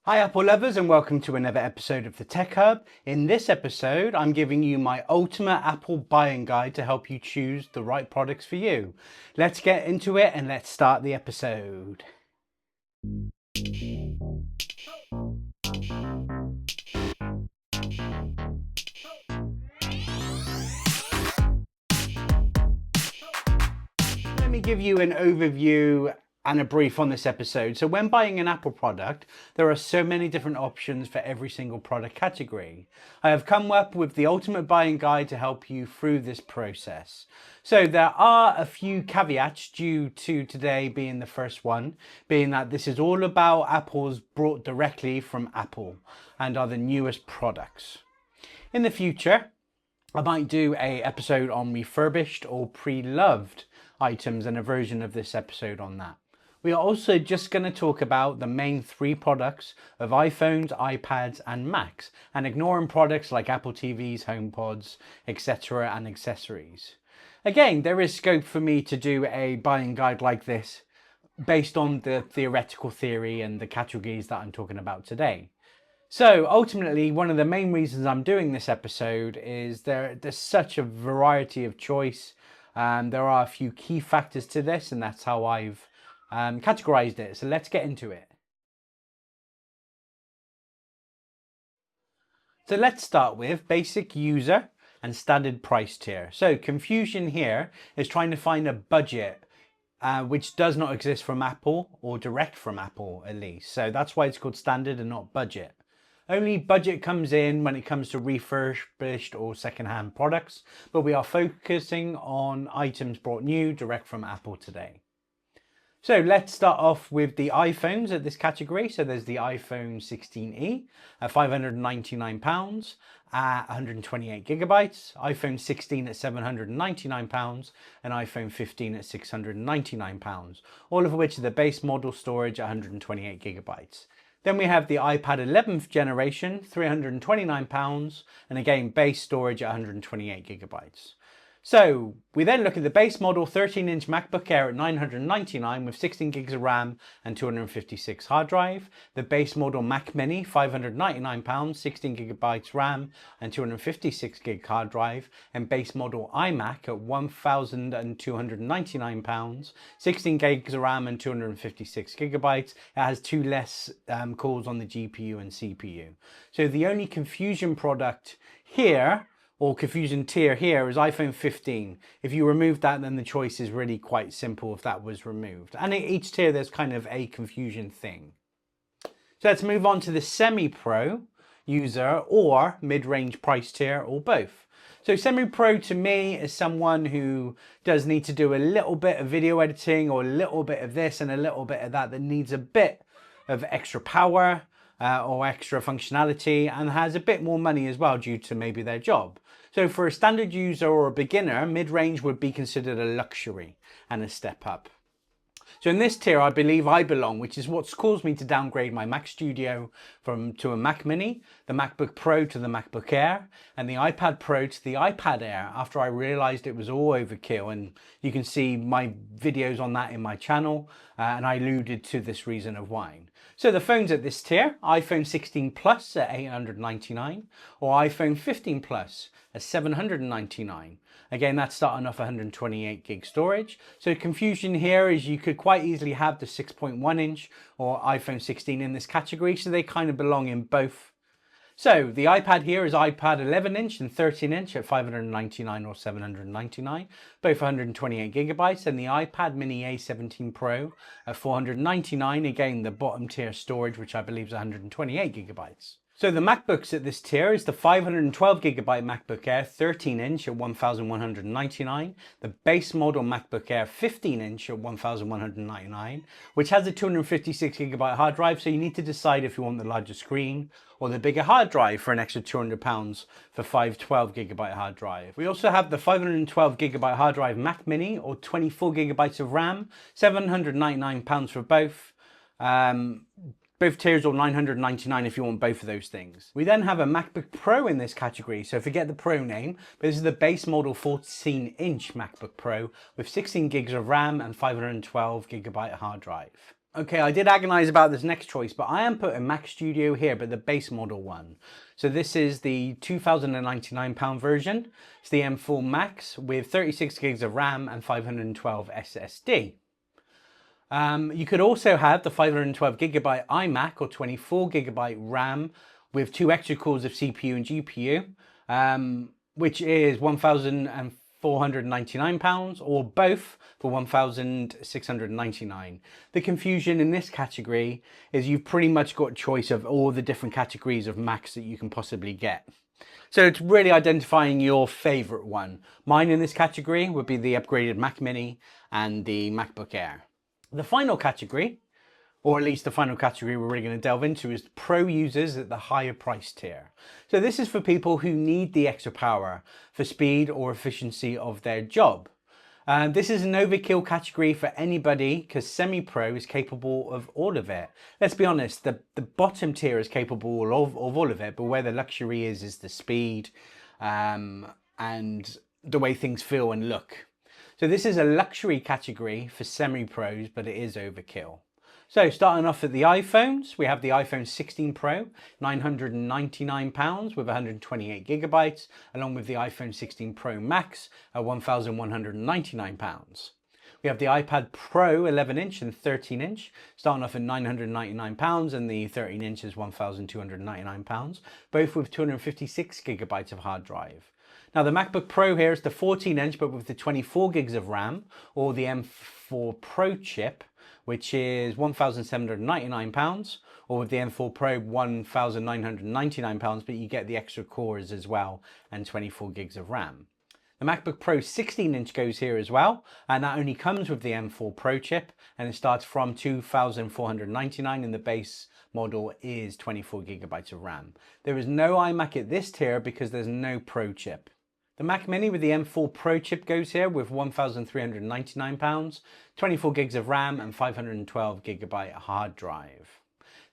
Hi Apple lovers and welcome to another episode of the Tech Hub. In this episode, I'm giving you my ultimate Apple buying guide to help you choose the right products for you. Let's get into it and let's start the episode. Let me give you an overview and a brief on this episode. So when buying an Apple product, there are so many different options for every single product category. I have come up with the ultimate buying guide to help you through this process. So there are a few caveats due to today being the first one, being that this is all about Apple's brought directly from Apple and are the newest products. In the future, I might do a episode on refurbished or pre-loved items and a version of this episode on that. We are also just going to talk about the main three products of iPhones, iPads and Macs, and ignoring products like Apple TVs, HomePods, etc. and accessories. Again, there is scope for me to do a buying guide like this based on the theoretical theory and the categories that I'm talking about today. So ultimately, one of the main reasons I'm doing this episode is there's such a variety of choice. There are a few key factors to this, and that's how I've categorized it. So let's get into it. So let's start with basic user and standard price tier. So confusion here is trying to find a budget which does not exist from Apple or direct from Apple at least. So that's why it's called standard and not budget. Only budget comes in when it comes to refurbished or second-hand products, but we are focusing on items brought new direct from Apple today. So let's start off with the iPhones at this category. So there's the iPhone 16e at £599 at 128 gigabytes, iPhone 16 at £799 and iPhone 15 at £699, all of which are the base model storage at 128 gigabytes. Then we have the iPad 11th generation, £329, and again, base storage at 128 gigabytes. So we then look at the base model 13-inch MacBook Air at $999 with 16 gigs of RAM and 256 hard drive. The base model Mac Mini, £599, 16 gigabytes RAM and 256 gig hard drive. And base model iMac at £1,299, 16 gigs of RAM and 256 gigabytes. It has two less cores on the GPU and CPU. So the only confusion product here or confusion tier here is iPhone 15. If you remove that, then the choice is really quite simple if that was removed. And in each tier, there's kind of a confusion thing. So let's move on to the semi-pro user or mid-range price tier or both. So semi-pro to me is someone who does need to do a little bit of video editing or a little bit of this and a little bit of that needs a bit of extra power or extra functionality and has a bit more money as well due to maybe their job. So for a standard user or a beginner, mid-range would be considered a luxury and a step up. So in this tier, I believe I belong, which is what's caused me to downgrade my Mac Studio to a Mac Mini, the MacBook Pro to the MacBook Air, and the iPad Pro to the iPad Air after I realized it was all overkill. And you can see my videos on that in my channel, and I alluded to this reason of why. So the phones at this tier, iPhone 16 Plus at $899 or iPhone 15 Plus at $799. Again, that's starting off 128 gig storage. So confusion here is you could quite easily have the 6.1 inch or iPhone 16 in this category. So they kind of belong in both. So the iPad here is iPad 11 inch and 13 inch at $599 or $799, both 128 gigabytes, and the iPad Mini A17 Pro at $499, again the bottom tier storage, which I believe is 128 gigabytes. So the MacBooks at this tier is the 512 gigabyte MacBook Air 13 inch at $1,199, the base model MacBook Air 15 inch at $1,199, which has a 256 gigabyte hard drive, so you need to decide if you want the larger screen or the bigger hard drive for an extra £200 for 512 gigabyte hard drive. We also have the 512 gigabyte hard drive Mac Mini or 24 gigabytes of RAM, £799 for both. Both tiers are $999 if you want both of those things. We then have a MacBook Pro in this category, so forget the Pro name, but this is the base model 14-inch MacBook Pro with 16 gigs of RAM and 512 gigabyte hard drive. Okay, I did agonize about this next choice, but I am putting Mac Studio here, but the base model one. So this is the £2,099 version. It's the M4 Max with 36 gigs of RAM and 512 SSD. You could also have the 512 gigabyte iMac or 24 gigabyte RAM with 2 extra cores of CPU and GPU, which is £1,499, or both for £1,699. The confusion in this category is you've pretty much got a choice of all the different categories of Macs that you can possibly get. So it's really identifying your favorite one. Mine in this category would be the upgraded Mac Mini and the MacBook Air. The final category, or at least the final category we're really going to delve into, is pro users at the higher price tier. So this is for people who need the extra power for speed or efficiency of their job. This is an overkill category for anybody because semi-pro is capable of all of it. Let's be honest, the bottom tier is capable of all of it, but where the luxury is the speed and the way things feel and look. So this is a luxury category for semi-pros, but it is overkill. So starting off at the iPhones, we have the iPhone 16 Pro, £999 with 128 gigabytes, along with the iPhone 16 Pro Max at £1,199. We have the iPad Pro 11-inch and 13-inch, starting off at £999, and the 13-inch is £1,299, both with 256 gigabytes of hard drive. Now the MacBook Pro here is the 14-inch, but with the 24 gigs of RAM, or the M4 Pro chip, which is £1,799, or with the M4 Pro £1,999, but you get the extra cores as well and 24 gigs of RAM. The MacBook Pro 16-inch goes here as well, and that only comes with the M4 Pro chip, and it starts from £2,499, and the base model is 24 gigabytes of RAM. There is no iMac at this tier because there's no Pro chip. The Mac Mini with the M4 Pro chip goes here with £1,399, 24 gigs of RAM and 512 gigabyte hard drive.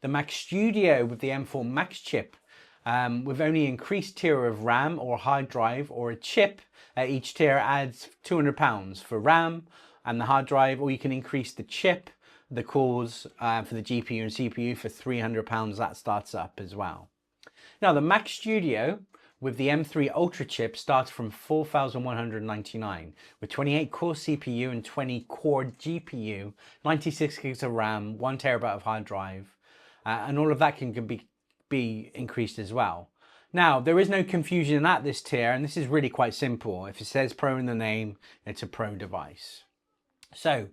The Mac Studio with the M4 Max chip with only increased tier of RAM or hard drive or a chip at each tier adds £200 for RAM and the hard drive, or you can increase the chip, the cores for the GPU and CPU for £300. That starts up as well. Now the Mac Studio with the M3 Ultra chip starts from £4,199 with 28 core CPU and 20 core GPU, 96 gigs of RAM, 1 terabyte of hard drive, and all of that can be increased as well. Now, there is no confusion at this tier, and this is really quite simple. If it says Pro in the name, it's a Pro device. So,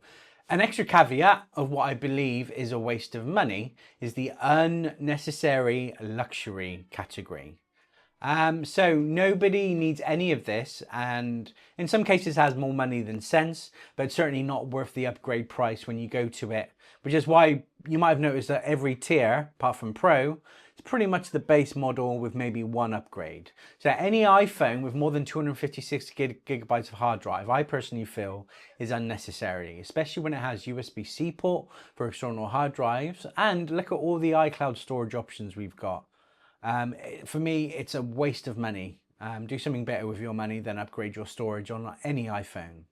an extra caveat of what I believe is a waste of money is the unnecessary luxury category. So nobody needs any of this, and in some cases has more money than sense, but certainly not worth the upgrade price when you go to it, which is why you might have noticed that every tier, apart from Pro, is pretty much the base model with maybe one upgrade. So any iPhone with more than 256 gigabytes of hard drive, I personally feel is unnecessary, especially when it has USB-C port for external hard drives, and look at all the iCloud storage options we've got. For me, it's a waste of money. Do something better with your money than upgrade your storage on any iPhone.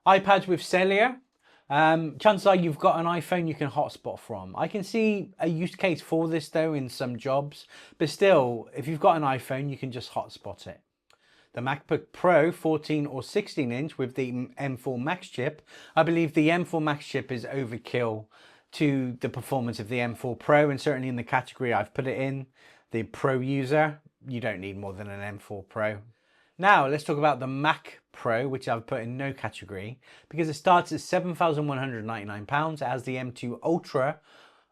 iPads with cellular. Chances are you've got an iPhone you can hotspot from. I can see a use case for this though in some jobs, but still, if you've got an iPhone, you can just hotspot it. The MacBook Pro 14 or 16 inch with the M4 Max chip. I believe the M4 Max chip is overkill to the performance of the M4 Pro, and certainly in the category I've put it in, the Pro user, you don't need more than an M4 Pro. Now let's talk about the Mac Pro, which I've put in no category because it starts at £7,199. It has the M2 Ultra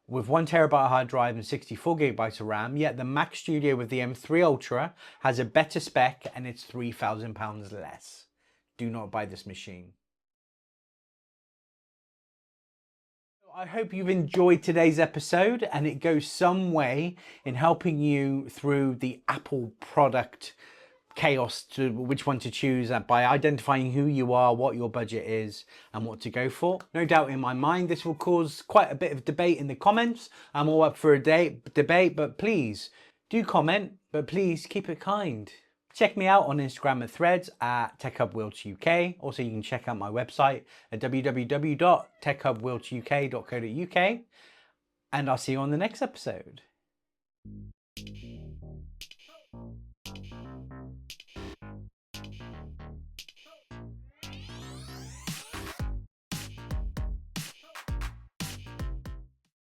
with 1 terabyte hard drive and 64 gigabytes of RAM, yet the Mac Studio with the M3 Ultra has a better spec and it's £3,000 less. Do not buy this machine. I hope you've enjoyed today's episode and it goes some way in helping you through the Apple product chaos to which one to choose by identifying who you are, what your budget is and what to go for. No doubt in my mind this will cause quite a bit of debate in the comments. I'm all up for a debate, but please do comment, but please keep it kind. Check me out on Instagram and Threads at TechHubWiltsUK. Also, you can check out my website at www.techhubwiltsuk.co.uk. And I'll see you on the next episode.